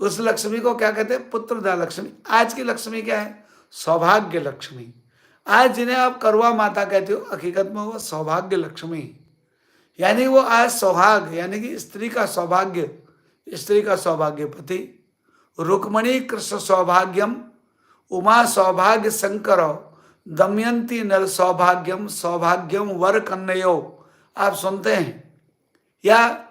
उस लक्ष्मी को क्या कहते हैं? पुत्रदा लक्ष्मी। आज की लक्ष्मी क्या है? सौभाग्य लक्ष्मी। आज जिन्हें आप करवा माता कहते हो, हकीकत में वो सौभाग्य लक्ष्मी, यानी वो आज सौभाग्य, यानी कि स्त्री का सौभाग्य, स्त्री का सौभाग्य पति। रुक्मणी कृष्ण सौभाग्यम, उमा सौभाग्य शंकर, दमयंती नर सौभाग्यम, सौभाग्यम वर कन्यो। आप सुनते हैं, या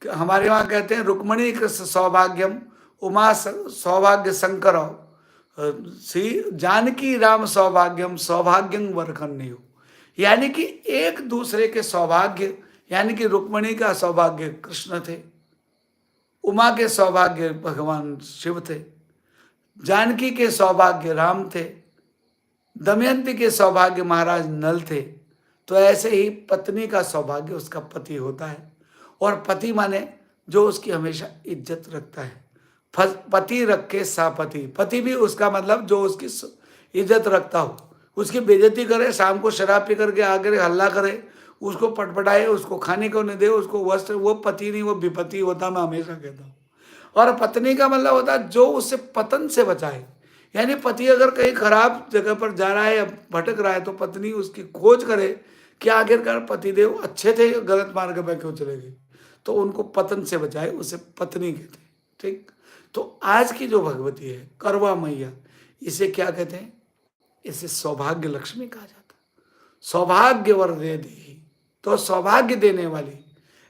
हमारे वहां कहते हैं रुक्मणी कृष्ण सौभाग्यम, उमा सौभाग्य शंकर, श्री जानकी राम सौभाग्यम, सौभाग्यम वर कन्यो। यानी कि एक दूसरे के सौभाग्य, यानी कि रुक्मणी का सौभाग्य कृष्ण थे, उमा के सौभाग्य भगवान शिव थे, जानकी के सौभाग्य राम थे, दमयंती के सौभाग्य महाराज नल थे। तो ऐसे ही पत्नी का सौभाग्य उसका पति होता है, और पति माने जो उसकी हमेशा इज्जत रखता है। पति रखे सा पति, पति भी उसका मतलब जो उसकी इज्जत रखता हो, उसकी बेइज्जती करे, शाम को शराब पी करके आकर हल्ला करे, उसको पटपटाए, उसको खाने को नहीं दे, उसको वस्त्र, वो पति नहीं, वो विपत्ति होता, मैं हमेशा कहता हूँ। और पत्नी का मतलब होता है जो उसे पतन से बचाए, यानी पति अगर कहीं खराब जगह पर जा रहा है या भटक रहा है तो पत्नी उसकी खोज करे कि आखिरकार पतिदेव अच्छे थे, गलत मार्ग पर क्यों चले गए, तो उनको पतन से बचाए, उसे पत्नी कहते हैं। ठीक, तो आज की जो भगवती है करवा मैया, इसे क्या कहते हैं? इसे सौभाग्य लक्ष्मी कहा जाता है। सौभाग्य वर दे दी, तो सौभाग्य देने वाली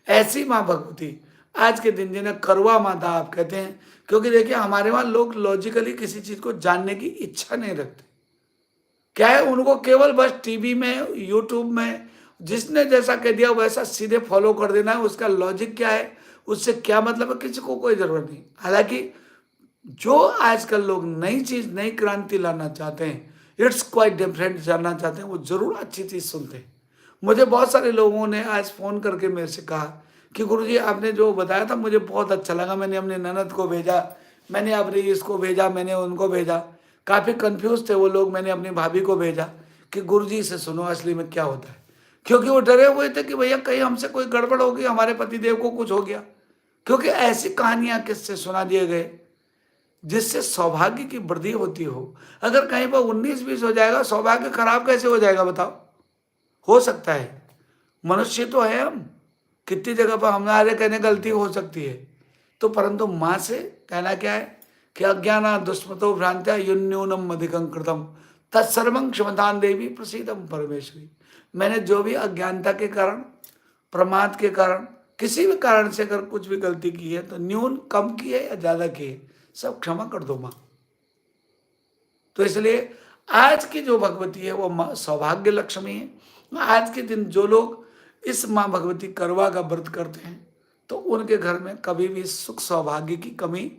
ऐसी माँ भगवती आज के दिन जिन्हें करवा माता आप कहते हैं। क्योंकि देखिए हमारे वहां लोग लॉजिकली किसी चीज को जानने की इच्छा नहीं रखते। क्या है, उनको केवल बस टीवी में, यूट्यूब में जिसने जैसा कह दिया वैसा सीधे फॉलो कर देना है। उसका लॉजिक क्या है, उससे क्या मतलब है, किसी को कोई जरूरत नहीं। हालांकि जो आजकल लोग नई चीज, नई क्रांति लाना चाहते हैं, इट्स क्वाइट डिफरेंट जानना चाहते हैं, वो जरूर अच्छी चीज सुनते हैं। मुझे बहुत सारे लोगों ने आज फोन करके मेरे से कहा कि गुरुजी आपने जो बताया था मुझे बहुत अच्छा लगा, मैंने अपने ननद को भेजा, मैंने अपने इसको भेजा, मैंने उनको भेजा। काफ़ी कंफ्यूज थे वो लोग, मैंने अपनी भाभी को भेजा कि गुरुजी से सुनो असली में क्या होता है। क्योंकि वो डरे हुए थे कि भैया कहीं हमसे कोई गड़बड़ होगी, हमारे पतिदेव को कुछ हो गया। क्योंकि ऐसी कहानियां किससे सुना दिए गए जिससे सौभाग्य की वृद्धि होती हो। अगर कहीं पर 19-20 हो जाएगा, सौभाग्य खराब कैसे हो जाएगा बताओ? हो सकता है, मनुष्य तो है हम, कितनी जगह पर हमारे कहने गलती हो सकती है। तो परंतु माँ से कहना क्या है कि अज्ञाना दुष्मतो भ्रांत्या युन्यूनम अधिकं कृतम तत्सर्वं क्षमतान देवी प्रसीदम परमेश्वरी। मैंने जो भी अज्ञानता के कारण, प्रमाद के कारण, किसी भी कारण से अगर कुछ भी गलती की है तो न्यून कम की है या ज्यादा की है, सब क्षमा कर दो माँ। तो इसलिए आज की जो भगवती है वो सौभाग्य लक्ष्मी है। आज के दिन जो लोग इस माँ भगवती करवा का व्रत करते हैं तो उनके घर में कभी भी सुख सौभाग्य की कमी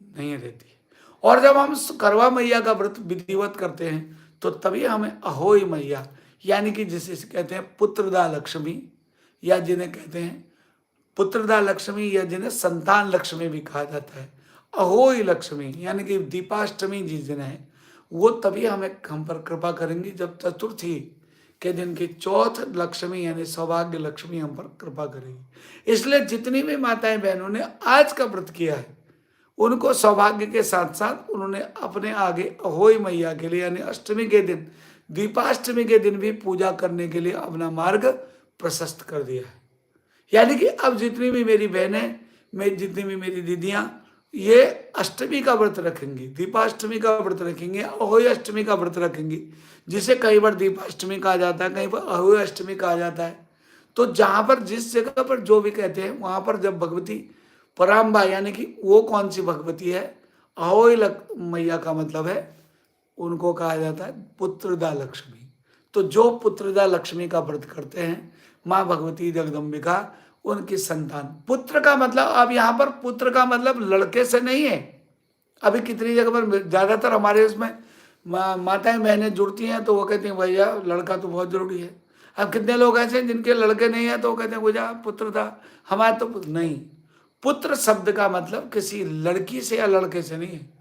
नहीं रहती है। और जब हम करवा मैया का व्रत विधिवत करते हैं तो तभी हमें अहोई मैया, यानी कि जिसे कहते हैं पुत्रदा लक्ष्मी, या जिन्हें कहते हैं पुत्रदा लक्ष्मी, या जिन्हें संतान लक्ष्मी भी कहा जाता है, अहोई लक्ष्मी यानी कि दीपाष्टमी जिस दिन है वो तभी हमें हम पर कृपा करेंगी जब चतुर्थी के दिन की चौथ लक्ष्मी यानी सौभाग्य लक्ष्मी हम पर कृपा करेगी। इसलिए जितनी भी माताएं बहनों ने आज का व्रत किया है उनको सौभाग्य के साथ साथ उन्होंने अपने आगे अहोई मैया के लिए यानी अष्टमी के दिन, दीपाष्टमी के दिन भी पूजा करने के लिए अपना मार्ग प्रशस्त कर दिया है। यानी कि अब जितनी भी मेरी बहनें, जितनी भी मेरी दीदियां ये अष्टमी का व्रत रखेंगी, दीपाष्टमी का व्रत रखेंगे, अहोई अष्टमी का व्रत रखेंगी, जिसे कई बार दीपाष्टमी कहा जाता है, कहीं पर अहोई अष्टमी कहा जाता है। तो जहां पर जिस जगह पर जो भी कहते हैं वहां पर जब भगवती पराम्बा यानी कि वो कौन सी भगवती है, अहोई मैया का मतलब है उनको कहा जाता है पुत्रदा लक्ष्मी। तो जो पुत्रदा लक्ष्मी का व्रत करते हैं माँ भगवती जगदम्बिका उनकी संतान, पुत्र का मतलब अब यहाँ पर पुत्र का मतलब लड़के से नहीं है। अभी कितनी जगह पर ज्यादातर हमारे उसमें माताएं बहनें जुड़ती हैं तो वो कहती हैं भैया लड़का तो बहुत जरूरी है। अब कितने लोग ऐसे हैं जिनके लड़के नहीं है तो वो कहते हैं भैया पुत्र था, हमारे तो नहीं। पुत्र शब्द का मतलब किसी लड़की से या लड़के से नहीं है।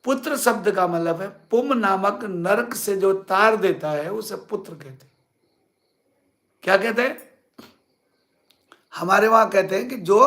पुत्र शब्द का मतलब है पुम नामक नरक से जो तार देता है उसे पुत्र कहते हैं। क्या कहते हैं? हमारे वहां कहते हैं कि जो